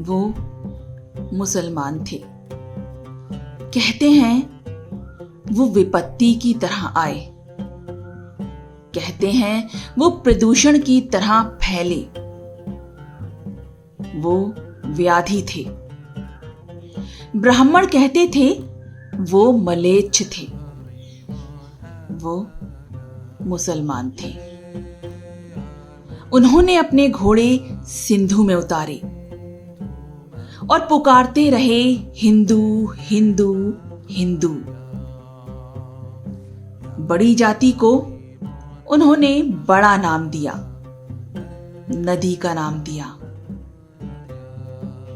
वो मुसलमान थे। कहते हैं वो विपत्ति की तरह आए, कहते हैं वो प्रदूषण की तरह फैले। वो व्याधि थे। ब्राह्मण कहते थे वो मलेच्छ थे। वो मुसलमान थे। उन्होंने अपने घोड़े सिंधु में उतारे और पुकारते रहे, हिंदू हिंदू हिंदू। बड़ी जाति को उन्होंने बड़ा नाम दिया, नदी का नाम दिया।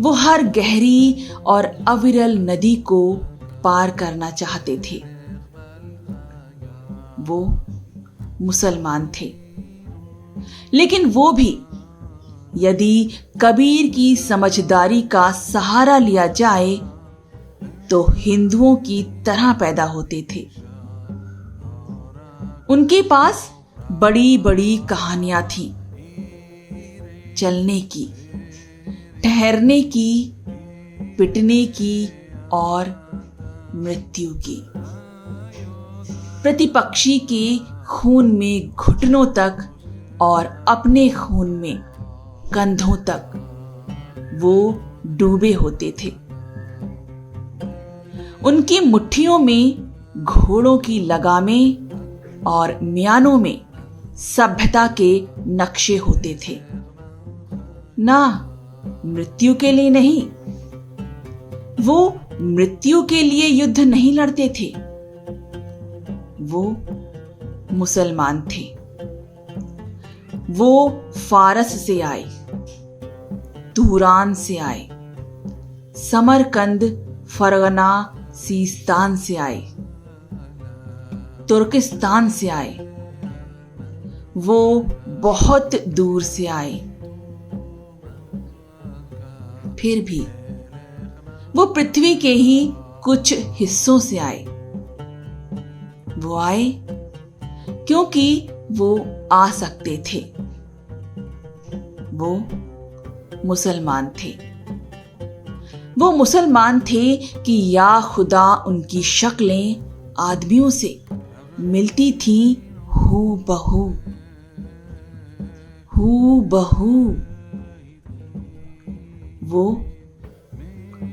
वो हर गहरी और अविरल नदी को पार करना चाहते थे। वो मुसलमान थे। लेकिन वो भी यदि कबीर की समझदारी का सहारा लिया जाए तो हिंदुओं की तरह पैदा होते थे। उनके पास बड़ी बड़ी कहानियां थीं, चलने की, ठहरने की, पिटने की और मृत्यु की। प्रतिपक्षी के खून में घुटनों तक और अपने खून में कंधों तक वो डूबे होते थे। उनकी मुट्ठियों में घोड़ों की लगामें और म्यानों में सभ्यता के नक्शे होते थे। ना मृत्यु के लिए नहीं, वो मृत्यु के लिए युद्ध नहीं लड़ते थे। वो मुसलमान थे। वो फारस से आए, तुरान से आए, समरकंद, फरगना, सीस्तान से आए, तुर्किस्तान से आए। वो बहुत दूर से आए। फिर भी वो पृथ्वी के ही कुछ हिस्सों से आए। वो आए क्योंकि वो आ सकते थे। वो मुसलमान थे। वो मुसलमान थे कि या खुदा उनकी शक्लें आदमियों से मिलती थी हूबहू, हूबहू। वो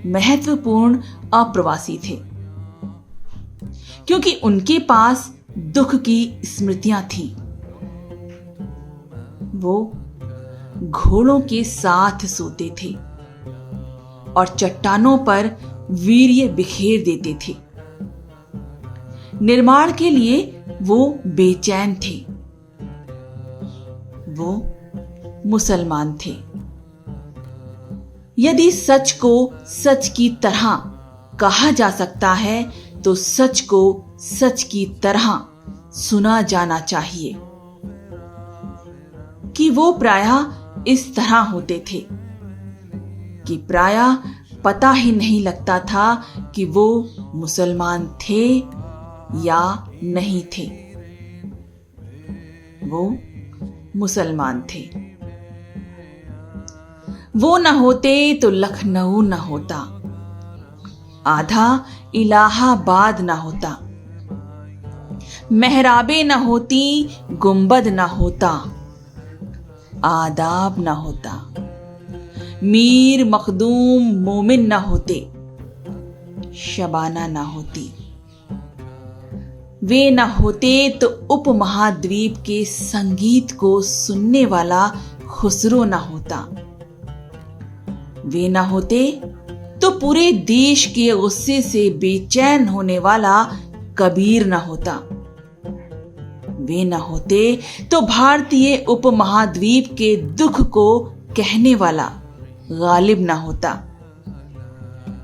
महत्वपूर्ण अप्रवासी थे क्योंकि उनके पास दुख की स्मृतियां थीं। वो घोड़ों के साथ सोते थे और चट्टानों पर वीर्य बिखेर देते थे। निर्माण के लिए वो बेचैन थे। वो मुसलमान थे। यदि सच को सच की तरह कहा जा सकता है तो सच को सच की तरह सुना जाना चाहिए कि वो प्रायः इस तरह होते थे कि प्रायः पता ही नहीं लगता था कि वो मुसलमान थे या नहीं थे। वो मुसलमान थे। वो न होते तो लखनऊ न होता, आधा इलाहाबाद न होता, मेहराबे न होती, गुंबद न होता, आदाब न होता, मीर मखदूम मोमिन न होते, शबाना न होती। वे न होते तो उपमहाद्वीप के संगीत को सुनने वाला खुसरो न होता। वे न होते तो पूरे देश के गुस्से से बेचैन होने वाला कबीर न होता। वे न होते तो भारतीय उपमहाद्वीप के दुख को कहने वाला गालिब न होता।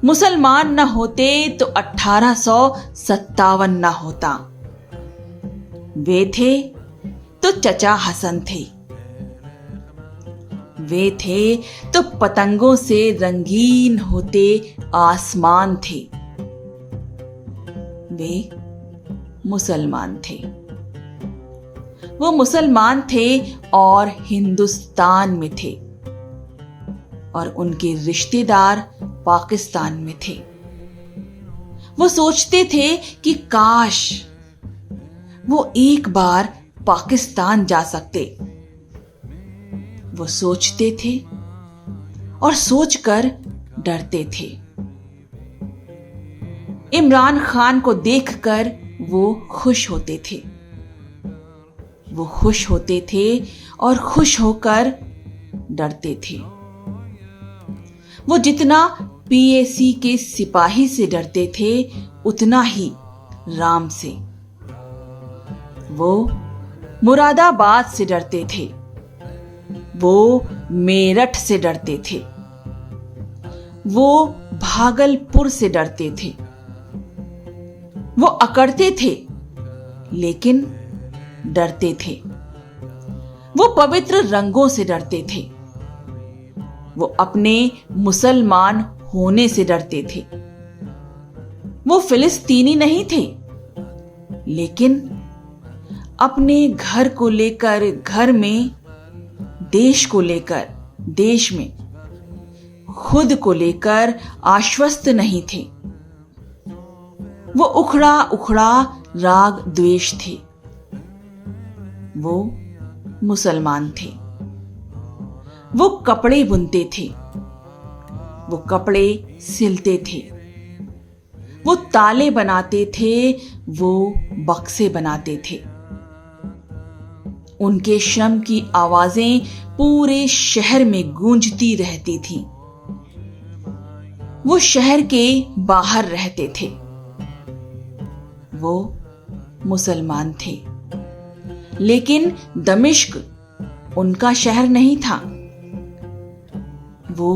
मुसलमान न होते तो 1857 न होता। वे थे तो चचा हसन थे। वे थे तो पतंगों से रंगीन होते आसमान थे। वे मुसलमान थे। वो मुसलमान थे और हिंदुस्तान में थे। और उनके रिश्तेदार पाकिस्तान में थे। वो सोचते थे कि काश वो एक बार पाकिस्तान जा सकते। वो सोचते थे और सोचकर डरते थे। इमरान खान को देखकर वो खुश होते थे। वो खुश होते थे और खुश होकर डरते थे। वो जितना पीएसी के सिपाही से डरते थे उतना ही राम से। वो मुरादाबाद से डरते थे। वो मेरठ से डरते थे। वो भागलपुर से डरते थे। वो अकड़ते थे लेकिन डरते थे। वो पवित्र रंगों से डरते थे। वो अपने मुसलमान होने से डरते थे। वो फिलिस्तीनी नहीं थे लेकिन अपने घर को लेकर घर में, देश को लेकर देश में, खुद को लेकर आश्वस्त नहीं थे। वो उखड़ा उखड़ा राग द्वेष थे। वो मुसलमान थे। वो कपड़े बुनते थे। वो कपड़े सिलते थे। वो ताले बनाते थे। वो बक्से बनाते थे। उनके श्रम की आवाजें पूरे शहर में गूंजती रहती थीं। वो शहर के बाहर रहते थे। वो मुसलमान थे लेकिन दमिश्क उनका शहर नहीं था। वो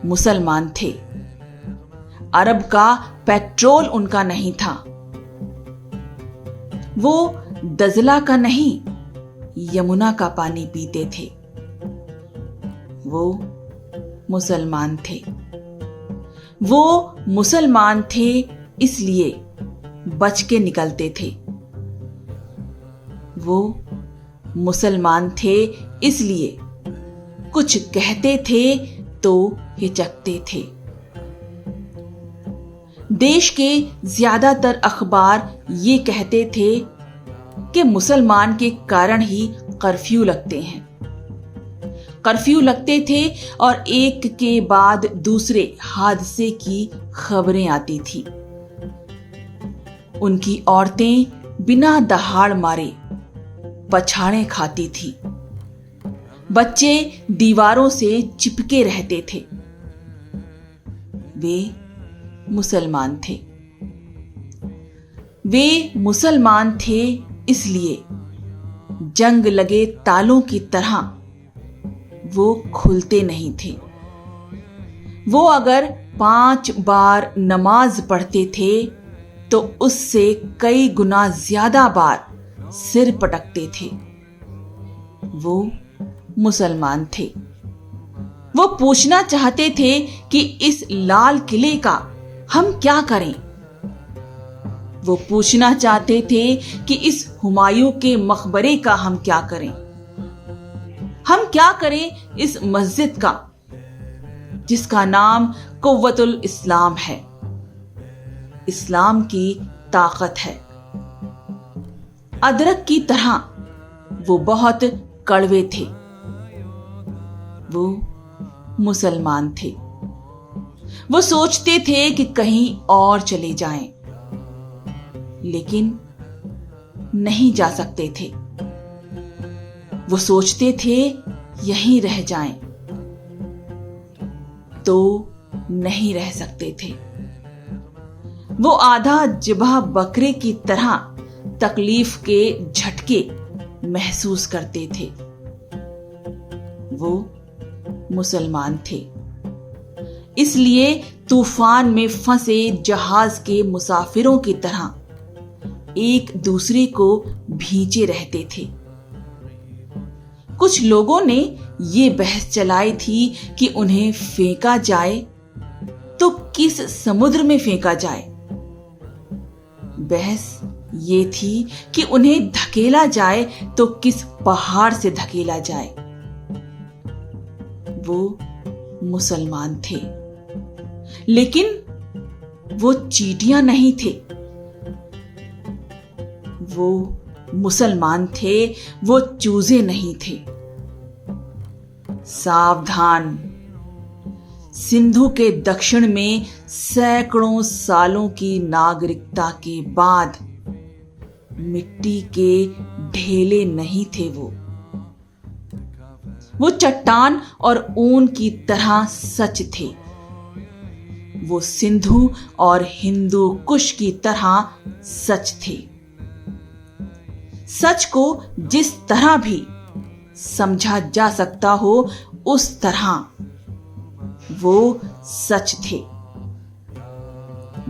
मुसलमान थे। अरब का पेट्रोल उनका नहीं था। वो दजला का नहीं, यमुना का पानी पीते थे। वो मुसलमान थे। वो मुसलमान थे इसलिए बच के निकलते थे। वो मुसलमान थे इसलिए कुछ कहते थे तो हिचकते थे। देश के ज्यादातर अखबार ये कहते थे कि मुसलमान के कारण ही कर्फ्यू लगते हैं। कर्फ्यू लगते थे और एक के बाद दूसरे हादसे की खबरें आती थी। उनकी औरतें बिना दहाड़ मारे पछाड़े खाती थी। बच्चे दीवारों से चिपके रहते थे। वे मुसलमान थे। वे मुसलमान थे इसलिए जंग लगे तालों की तरह वो खुलते नहीं थे। वो अगर 5 बार नमाज पढ़ते थे तो उससे कई गुना ज्यादा बार सिर पटकते थे। वो मुसलमान थे। वो पूछना चाहते थे कि इस लाल किले का हम क्या करें। वो पूछना चाहते थे कि इस हुमायूं के मकबरे का हम क्या करें। हम क्या करें इस मस्जिद का जिसका नाम कुव्वतुल इस्लाम है। इस्लाम की ताकत है। अदरक की तरह वो बहुत कड़वे थे। वो मुसलमान थे। वो सोचते थे कि कहीं और चले जाएं, लेकिन नहीं जा सकते थे। वो सोचते थे यहीं रह जाएं, तो नहीं रह सकते थे। वो आधा जिबा बकरे की तरह तकलीफ के झटके महसूस करते थे। वो मुसलमान थे इसलिए तूफान में फंसे जहाज के मुसाफिरों की तरह एक दूसरे को भींचे रहते थे। कुछ लोगों ने ये बहस चलाई थी कि उन्हें फेंका जाए तो किस समुद्र में फेंका जाए। बहस ये थी कि उन्हें धकेला जाए तो किस पहाड़ से धकेला जाए। वो मुसलमान थे, लेकिन वो चींटियां नहीं थे। वो मुसलमान थे, वो चूजे नहीं थे। सावधान! सिंधु के दक्षिण में सैकड़ों सालों की नागरिकता के बाद मिट्टी के ढेले नहीं थे। वो चट्टान और ऊन की तरह सच थे। वो सिंधु और हिंदू कुश की तरह सच थे। सच को जिस तरह भी समझा जा सकता हो उस तरह वो सच थे।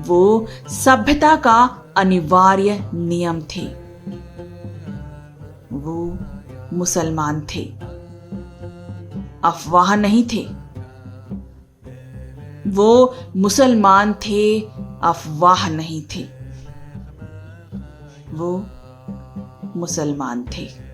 वो सभ्यता का अनिवार्य नियम थे। वो मुसलमान थे, अफवाह नहीं थे। वो मुसलमान थे, अफवाह नहीं थे। वो मुसलमान थे।